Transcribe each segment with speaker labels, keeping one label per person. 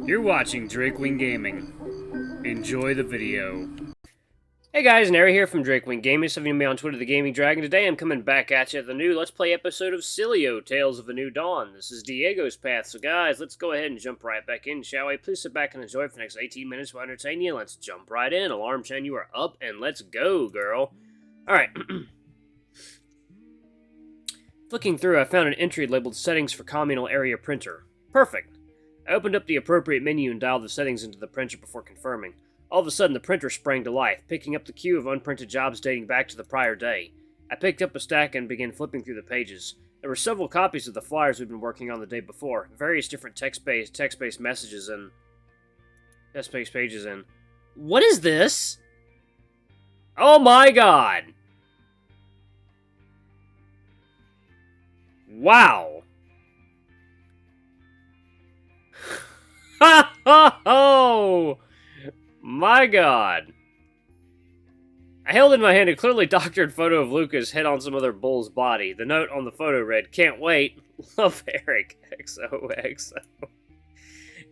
Speaker 1: You're watching Drakewing Gaming. Enjoy the video. Hey guys, Nary here from Drakewing Gaming. Some of you know me on Twitter, the Gaming Dragon. Today I'm coming back at you with a new Let's Play episode of Sileo, Tales of a New Dawn. This is Diego's path, so guys, let's go ahead and jump right back in, shall we? Please sit back and enjoy for the next 18 minutes to entertain you. Let's jump right in. Alarm chain, you are up, and let's go, girl. Alright. Flicking through, I found an entry labeled Settings for Communal Area Printer. Perfect. I opened up the appropriate menu and dialed the settings into the printer before confirming. All of a sudden, the printer sprang to life, picking up the queue of unprinted jobs dating back to the prior day. I picked up a stack and began flipping through the pages. There were several copies of the flyers we'd been working on the day before, various different text-based messages and text-based pages and... What is this? Oh my god! Wow! Ha ha ho! My god. I held in my hand a clearly doctored photo of Lukas head on some other bull's body. The note on the photo read, "Can't wait. Love, Eric. XOXO."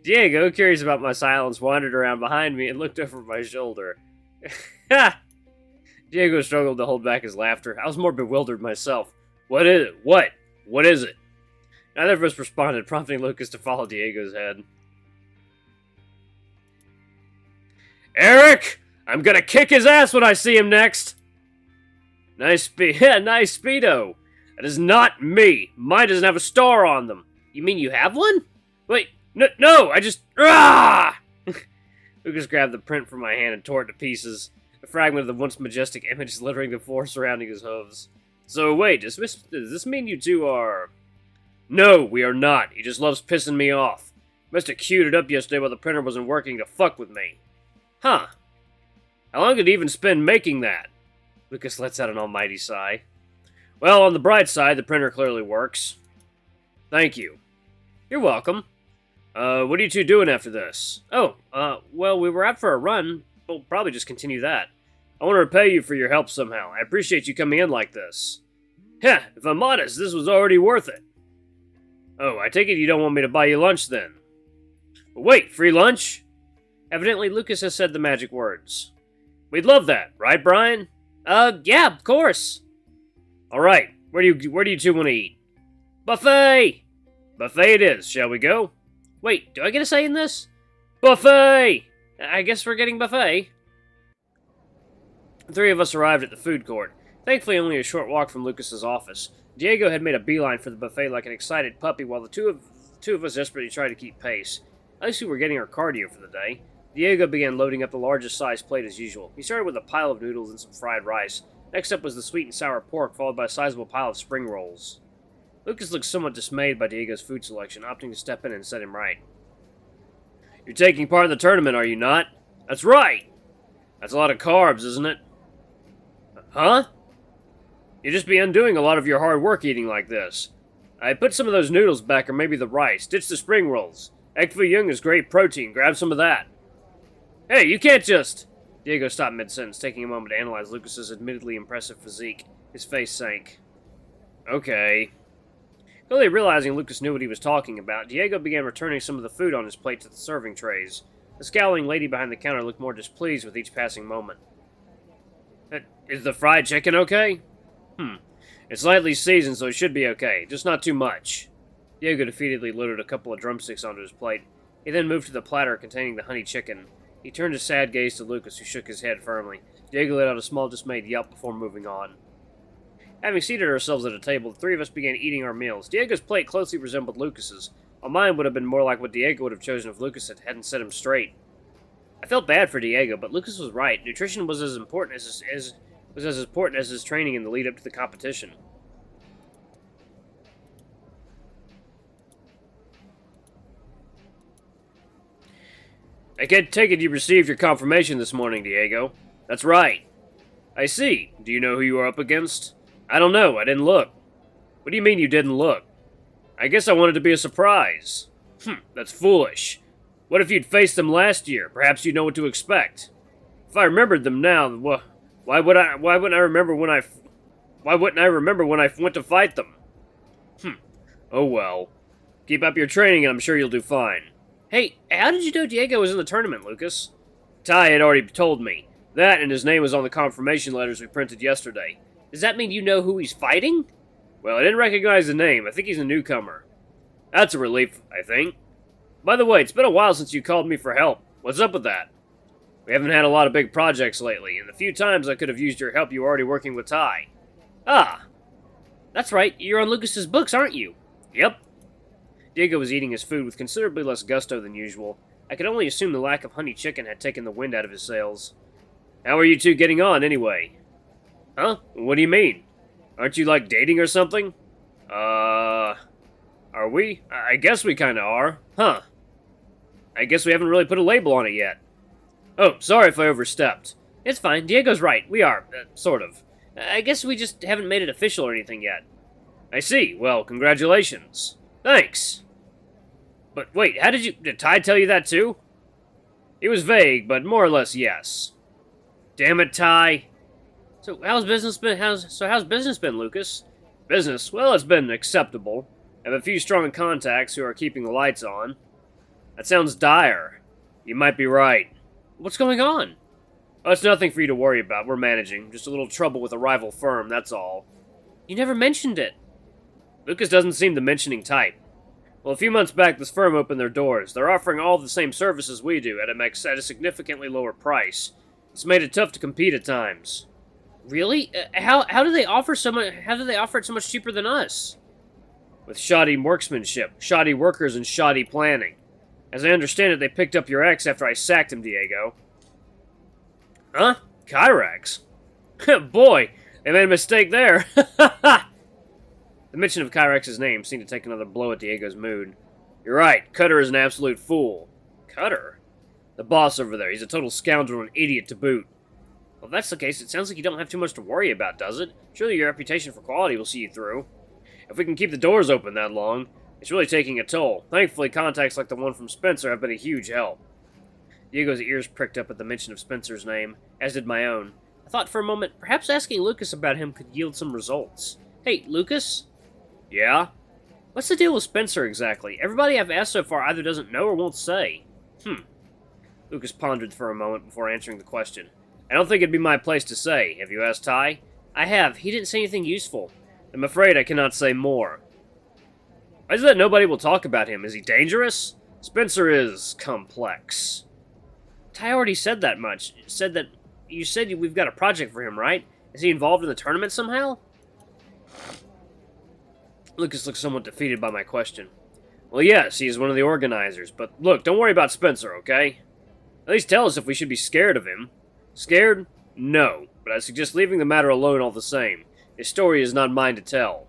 Speaker 1: Diego, curious about my silence, wandered around behind me and looked over my shoulder. Ha! Diego struggled to hold back his laughter. I was more bewildered myself. What is it? What? What is it? Neither of us responded, prompting Lukas to follow Diego's head. Eric! I'm gonna kick his ass when I see him next! Nice nice speedo. That is not me. Mine doesn't have a star on them. You mean you have one? Wait, no, I just... Ah! Lukas grabbed the print from my hand and tore it to pieces. A fragment of the once majestic image littering the floor surrounding his hooves. So wait, does this mean you two are... No, we are not. He just loves pissing me off. Must have queued it up yesterday while the printer wasn't working to fuck with me. Huh. How long did he even spend making that? Lukas lets out an almighty sigh. Well, on the bright side, the printer clearly works. Thank you. You're welcome. What are you two doing after this? Oh, well, we were out for a run. We'll probably just continue that. I want to repay you for your help somehow. I appreciate you coming in like this. Heh, if I'm honest, this was already worth it. Oh, I take it you don't want me to buy you lunch then? Wait, free lunch? Evidently, Lukas has said the magic words. We'd love that, right, Brian? Yeah, of course. Alright, where do you two want to eat? Buffet! Buffet it is, shall we go? Wait, do I get a say in this? Buffet! I guess we're getting buffet. The three of us arrived at the food court, thankfully only a short walk from Lukas's office. Diego had made a beeline for the buffet like an excited puppy, while the two of us desperately tried to keep pace. At least we were getting our cardio for the day. Diego began loading up the largest size plate as usual. He started with a pile of noodles and some fried rice. Next up was the sweet and sour pork, followed by a sizable pile of spring rolls. Lukas looked somewhat dismayed by Diego's food selection, opting to step in and set him right. You're taking part in the tournament, are you not? That's right! That's a lot of carbs, isn't it? Huh? You'd just be undoing a lot of your hard work eating like this. I put some of those noodles back, or maybe the rice. Ditch the spring rolls. Egg foo young is great protein. Grab some of that. Hey, you can't just... Diego stopped mid-sentence, taking a moment to analyze Lukas's admittedly impressive physique. His face sank. Okay. Clearly realizing Lukas knew what he was talking about, Diego began returning some of the food on his plate to the serving trays. The scowling lady behind the counter looked more displeased with each passing moment. Is the fried chicken okay? It's lightly seasoned, so it should be okay. Just not too much. Diego defeatedly loaded a couple of drumsticks onto his plate. He then moved to the platter containing the honey chicken. He turned his sad gaze to Lukas, who shook his head firmly. Diego let out a small dismayed yelp before moving on. Having seated ourselves at a table, the three of us began eating our meals. Diego's plate closely resembled Lukas's, while mine would have been more like what Diego would have chosen if Lukas hadn't set him straight. I felt bad for Diego, but Lukas was right. Nutrition was as important as his training in the lead up to the competition. I can't take it you received your confirmation this morning, Diego. That's right. I see. Do you know who you are up against? I don't know. I didn't look. What do you mean you didn't look? I guess I wanted to be a surprise. That's foolish. What if you'd faced them last year? Perhaps you'd know what to expect. If I remembered them now, why wouldn't I remember when I went to fight them? Oh well. Keep up your training and I'm sure you'll do fine. Hey, how did you know Diego was in the tournament, Lucas? Ty had already told me. That and his name was on the confirmation letters we printed yesterday. Does that mean you know who he's fighting? Well, I didn't recognize the name. I think he's a newcomer. That's a relief, I think. By the way, it's been a while since you called me for help. What's up with that? We haven't had a lot of big projects lately, and the few times I could have used your help, you were already working with Ty. Ah, that's right. You're on Lucas's books, aren't you? Yep. Diego was eating his food with considerably less gusto than usual. I could only assume the lack of honey chicken had taken the wind out of his sails. How are you two getting on, anyway? Huh? What do you mean? Aren't you, like, dating or something? Are we? I guess we kinda are. Huh. I guess we haven't really put a label on it yet. Oh, sorry if I overstepped. It's fine. Diego's right. We are, sort of. I guess we just haven't made it official or anything yet. I see. Well, congratulations. Thanks. But wait, did Ty tell you that too? He was vague, but more or less yes. Damn it, Ty. So how's business been, Lucas? Business? Well, it's been acceptable. I have a few strong contacts who are keeping the lights on. That sounds dire. You might be right. What's going on? Oh, it's nothing for you to worry about. We're managing. Just a little trouble with a rival firm, that's all. You never mentioned it. Lucas doesn't seem the mentioning type. Well, a few months back, this firm opened their doors. They're offering all the same services we do at a significantly lower price. It's made it tough to compete at times. Really? How do they offer so much? How do they offer it so much cheaper than us? With shoddy workmanship, shoddy workers, and shoddy planning. As I understand it, they picked up your ex after I sacked him, Diego. Huh? Kyrax? Boy, they made a mistake there. The mention of Kyrax's name seemed to take another blow at Diego's mood. You're right, Cutter is an absolute fool. Cutter? The boss over there, he's a total scoundrel and idiot to boot. Well, if that's the case, it sounds like you don't have too much to worry about, does it? Surely your reputation for quality will see you through. If we can keep the doors open that long, it's really taking a toll. Thankfully, contacts like the one from Spencer have been a huge help. Diego's ears pricked up at the mention of Spencer's name, as did my own. I thought for a moment, perhaps asking Lucas about him could yield some results. Hey, Lucas? Yeah? What's the deal with Spencer exactly? Everybody I've asked so far either doesn't know or won't say. Lucas pondered for a moment before answering the question. I don't think it'd be my place to say. Have you asked Ty? I have. He didn't say anything useful. I'm afraid I cannot say more. Why is it that nobody will talk about him? Is he dangerous? Spencer is complex. Ty already said that much. You said we've got a project for him, right? Is he involved in the tournament somehow? Lucas looked somewhat defeated by my question. Well, yes, he is one of the organizers, but look, don't worry about Spencer, okay? At least tell us if we should be scared of him. Scared? No, but I suggest leaving the matter alone all the same. His story is not mine to tell.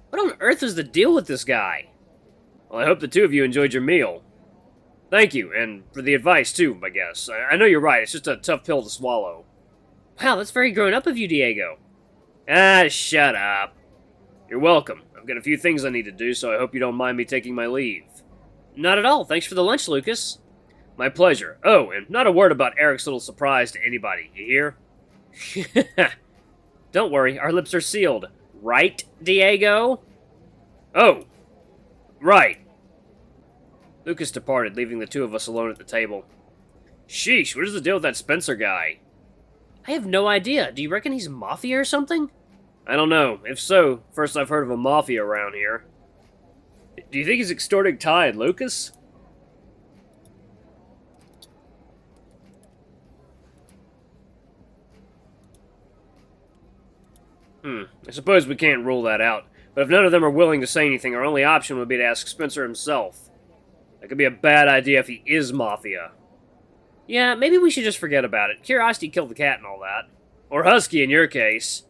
Speaker 1: What on earth is the deal with this guy? Well, I hope the two of you enjoyed your meal. Thank you, and for the advice, too, I guess. I know you're right, it's just a tough pill to swallow. Wow, that's very grown up of you, Diego. Ah, shut up. You're welcome. I've got a few things I need to do, so I hope you don't mind me taking my leave. Not at all. Thanks for the lunch, Lucas. My pleasure. Oh, and not a word about Eric's little surprise to anybody, you hear? Don't worry, our lips are sealed. Right, Diego? Oh, right. Lucas departed, leaving the two of us alone at the table. Sheesh, what is the deal with that Spencer guy? I have no idea. Do you reckon he's mafia or something? I don't know. If so, first I've heard of a mafia around here. Do you think he's extorting Ty and Lucas? I suppose we can't rule that out. But if none of them are willing to say anything, our only option would be to ask Spencer himself. That could be a bad idea if he is mafia. Yeah, maybe we should just forget about it. Curiosity killed the cat and all that. Or Husky in your case.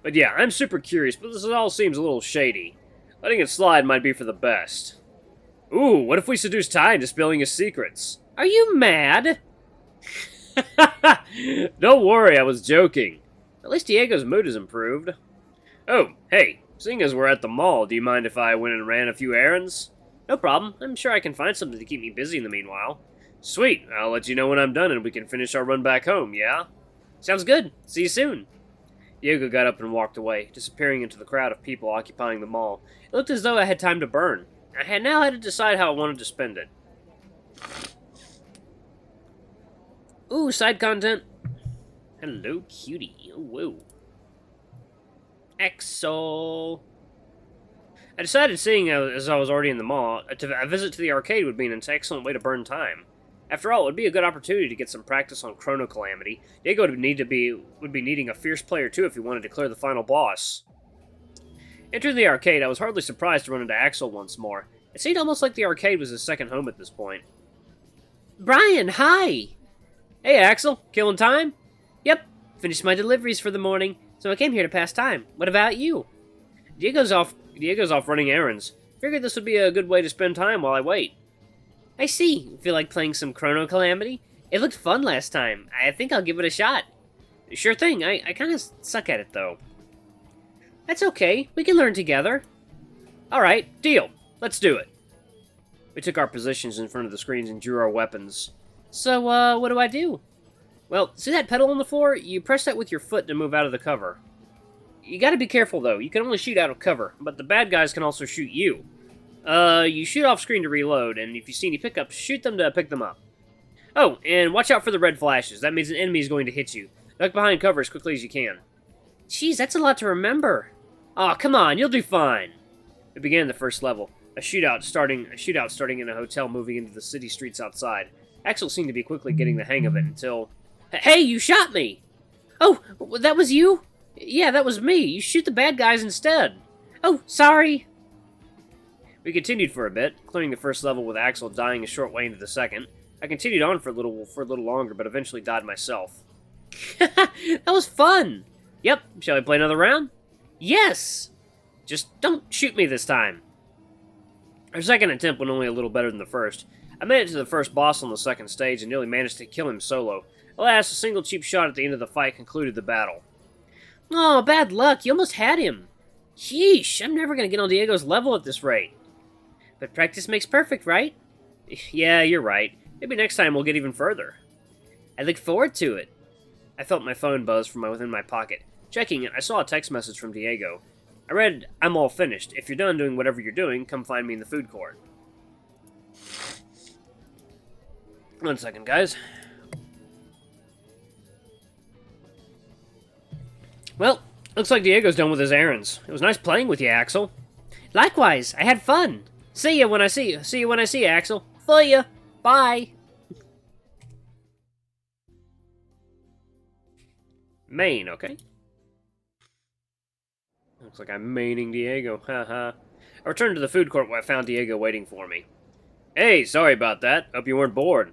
Speaker 1: But yeah, I'm super curious, but this all seems a little shady. Letting it slide might be for the best. Ooh, what if we seduce Ty into spilling his secrets? Are you mad? Don't worry, I was joking. At least Diego's mood has improved. Oh, hey, seeing as we're at the mall, do you mind if I went and ran a few errands? No problem. I'm sure I can find something to keep me busy in the meanwhile. Sweet, I'll let you know when I'm done and we can finish our run back home, yeah? Sounds good. See you soon. Diego got up and walked away, disappearing into the crowd of people occupying the mall. It looked as though I had time to burn. I had now had to decide how I wanted to spend it. Ooh, side content. Hello, cutie. Oh, whoa. Axel. I decided, seeing as I was already in the mall, a visit to the arcade would be an excellent way to burn time. After all, it would be a good opportunity to get some practice on Chrono Calamity. Diego would be needing a fierce player too if he wanted to clear the final boss. Entering the arcade, I was hardly surprised to run into Axel once more. It seemed almost like the arcade was his second home at this point. Brian, hi! Hey, Axel. Killing time? Yep. Finished my deliveries for the morning, so I came here to pass time. What about you? Diego's off running errands. Figured this would be a good way to spend time while I wait. I see. Feel like playing some Chrono Calamity? It looked fun last time. I think I'll give it a shot. Sure thing. I kind of suck at it, though. That's okay. We can learn together. Alright, deal. Let's do it. We took our positions in front of the screens and drew our weapons. So, what do I do? Well, see that pedal on the floor? You press that with your foot to move out of the cover. You gotta be careful, though. You can only shoot out of cover, but the bad guys can also shoot you. You shoot off screen to reload, and if you see any pickups, shoot them to pick them up. Oh, and watch out for the red flashes. That means an enemy is going to hit you. Duck behind cover as quickly as you can. Jeez, that's a lot to remember. Aw, come on, you'll do fine. We began the first level. A shootout starting in a hotel, moving into the city streets outside. Axel seemed to be quickly getting the hang of it until... Hey, you shot me! Oh, that was you? Yeah, that was me. You shoot the bad guys instead. Oh, sorry. We continued for a bit, clearing the first level with Axel dying a short way into the second. I continued on for a little longer, but eventually died myself. That was fun! Yep, shall we play another round? Yes! Just don't shoot me this time. Our second attempt went only a little better than the first. I made it to the first boss on the second stage and nearly managed to kill him solo. Alas, a single cheap shot at the end of the fight concluded the battle. Oh, bad luck, you almost had him. Sheesh, I'm never gonna get on Diego's level at this rate. But practice makes perfect, right? Yeah, you're right. Maybe next time we'll get even further. I look forward to it. I felt my phone buzz from within my pocket. Checking it, I saw a text message from Diego. I read, I'm all finished. If you're done doing whatever you're doing, come find me in the food court. 1 second, guys. Well, looks like Diego's done with his errands. It was nice playing with you, Axel. Likewise, I had fun. See you when I see you. See you when I see you, Axel. For ya. Bye. Main, okay. Looks like I'm maining Diego. Haha. I returned to the food court where I found Diego waiting for me. Hey, sorry about that. Hope you weren't bored.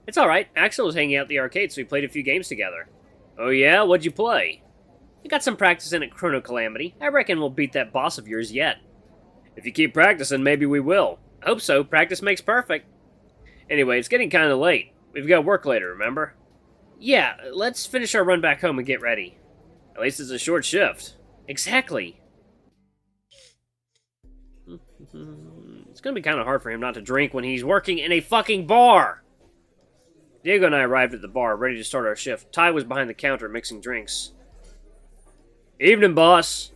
Speaker 1: It's alright. Axel was hanging out at the arcade, so we played a few games together. Oh yeah? What'd you play? We got some practice in at Chrono Calamity. I reckon we'll beat that boss of yours yet. If you keep practicing, maybe we will. I hope so. Practice makes perfect. Anyway, it's getting kind of late. We've got work later, remember? Yeah, let's finish our run back home and get ready. At least it's a short shift. Exactly. It's gonna be kind of hard for him not to drink when he's working in a fucking bar. Diego and I arrived at the bar, ready to start our shift. Ty was behind the counter mixing drinks. Evening, boss.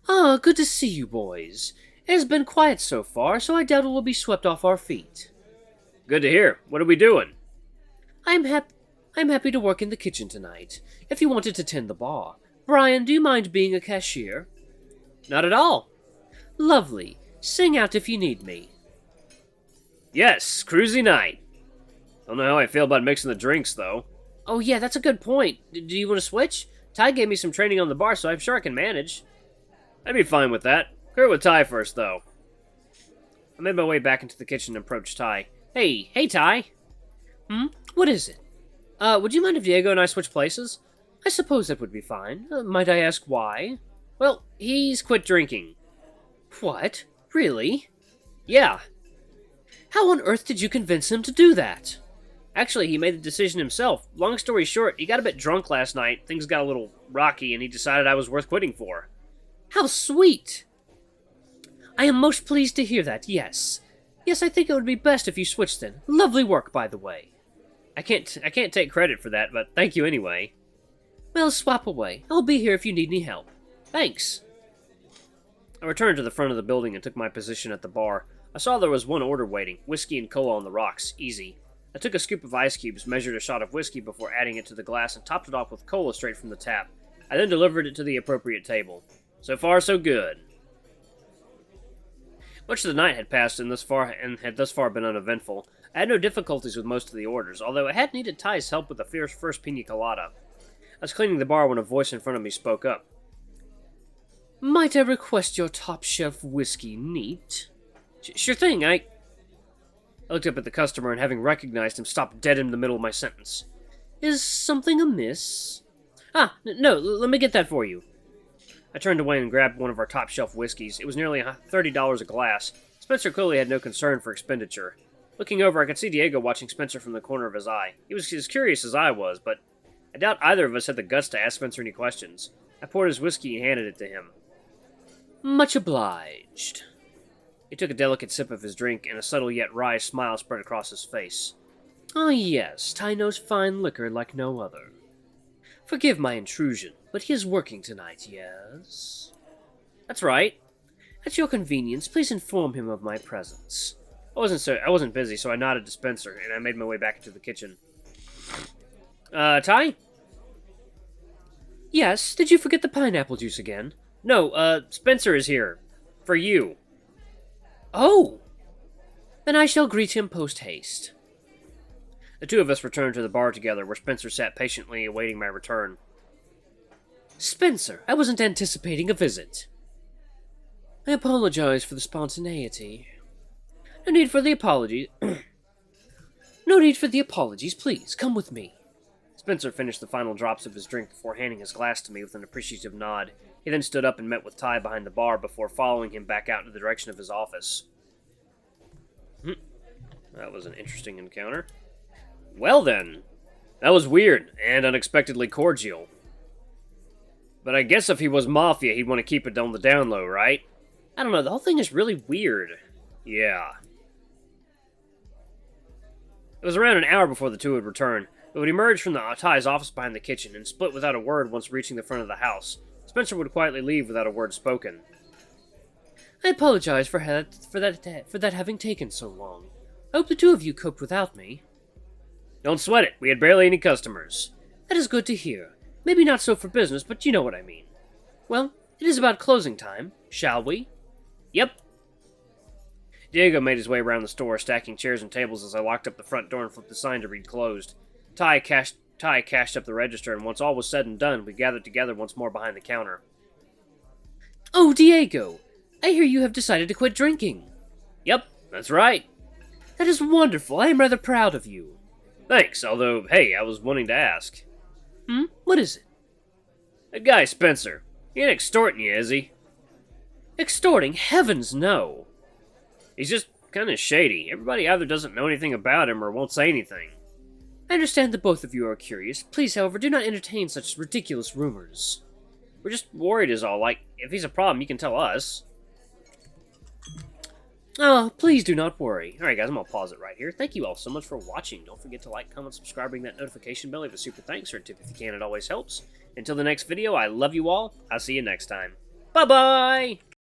Speaker 1: Ah, good to see you, boys. It has been quiet so far, so I doubt it will be swept off our feet. Good to hear. What are we doing? I'm happy to work in the kitchen tonight, if you wanted to tend the bar. Brian, do you mind being a cashier? Not at all. Lovely. Sing out if you need me. Yes, cruisy night. Don't know how I feel about mixing the drinks, though. Oh yeah, that's a good point. Do you want to switch? Ty gave me some training on the bar, so I'm sure I can manage. I'd be fine with that. Clear with Ty first, though. I made my way back into the kitchen and approached Ty. Hey, Ty. What is it? Would you mind if Diego and I switch places? I suppose that would be fine. Might I ask why? Well, he's quit drinking. What? Really? Yeah. How on earth did you convince him to do that? Actually, he made the decision himself. Long story short, he got a bit drunk last night, things got a little rocky, and he decided I was worth quitting for. How sweet! I am most pleased to hear that, yes. Yes, I think it would be best if you switched then. Lovely work, by the way. I can't take credit for that, but thank you anyway. Well, swap away. I'll be here if you need any help. Thanks. I returned to the front of the building and took my position at the bar. I saw there was one order waiting, whiskey and cola on the rocks, easy. I took a scoop of ice cubes, measured a shot of whiskey before adding it to the glass, and topped it off with cola straight from the tap. I then delivered it to the appropriate table. So far, so good. Much of the night had passed and had thus far been uneventful. I had no difficulties with most of the orders, although I had needed Ty's help with the first pina colada. I was cleaning the bar when a voice in front of me spoke up. "Might I request your top-shelf whiskey neat?" Sure thing, I looked up at the customer and, having recognized him, stopped dead in the middle of my sentence. "Is something amiss?" No, let me get that for you." I turned away and grabbed one of our top-shelf whiskeys. It was nearly $30 a glass. Spencer clearly had no concern for expenditure. Looking over, I could see Diego watching Spencer from the corner of his eye. He was as curious as I was, but I doubt either of us had the guts to ask Spencer any questions. I poured his whiskey and handed it to him. "Much obliged." He took a delicate sip of his drink, and a subtle yet wry smile spread across his face. "Ah, yes, Ty knows fine liquor like no other. Forgive my intrusion, but he is working tonight, yes?" "That's right." "At your convenience, please inform him of my presence." I wasn't busy, so I nodded to Spencer, and I made my way back into the kitchen. Ty? "Yes, did you forget the pineapple juice again?" "No, Spencer is here. For you." "Oh! Then I shall greet him post-haste." The two of us returned to the bar together, where Spencer sat patiently awaiting my return. "Spencer, I wasn't anticipating a visit." "I apologize for the spontaneity." "No need for the apology." "No need for the apologies, please. Come with me." Spencer finished the final drops of his drink before handing his glass to me with an appreciative nod. He then stood up and met with Ty behind the bar before following him back out in the direction of his office. That was an interesting encounter. Well then, that was weird and unexpectedly cordial. But I guess if he was Mafia, he'd want to keep it on the down low, right? I don't know, the whole thing is really weird. Yeah. It was around an hour before the two would return. They would emerge from Ty's office behind the kitchen and split without a word once reaching the front of the house. Spencer would quietly leave without a word spoken. "I apologize for that having taken so long. I hope the two of you coped without me." "Don't sweat it. We had barely any customers." "That is good to hear. Maybe not so for business, but you know what I mean. Well, it is about closing time. Shall we?" "Yep." Diego made his way around the store, stacking chairs and tables as I locked up the front door and flipped the sign to read closed. Ty cashed up the register, and once all was said and done, we gathered together once more behind the counter. "Oh, Diego, I hear you have decided to quit drinking." "Yep, that's right." "That is wonderful. I am rather proud of you." "Thanks, although, hey, I was wanting to ask." What is it?" "That guy, Spencer. He ain't extorting you, is he?" "Extorting? Heavens, no." "He's just kind of shady. Everybody either doesn't know anything about him or won't say anything." "I understand that both of you are curious. Please, however, do not entertain such ridiculous rumors." "We're just worried is all. Like, if he's a problem, you can tell us." "Oh, please do not worry." Alright guys, I'm gonna pause it right here. Thank you all so much for watching. Don't forget to like, comment, subscribe, ring that notification bell. Leave a super thanks or a tip if you can. It always helps. Until the next video, I love you all. I'll see you next time. Bye-bye!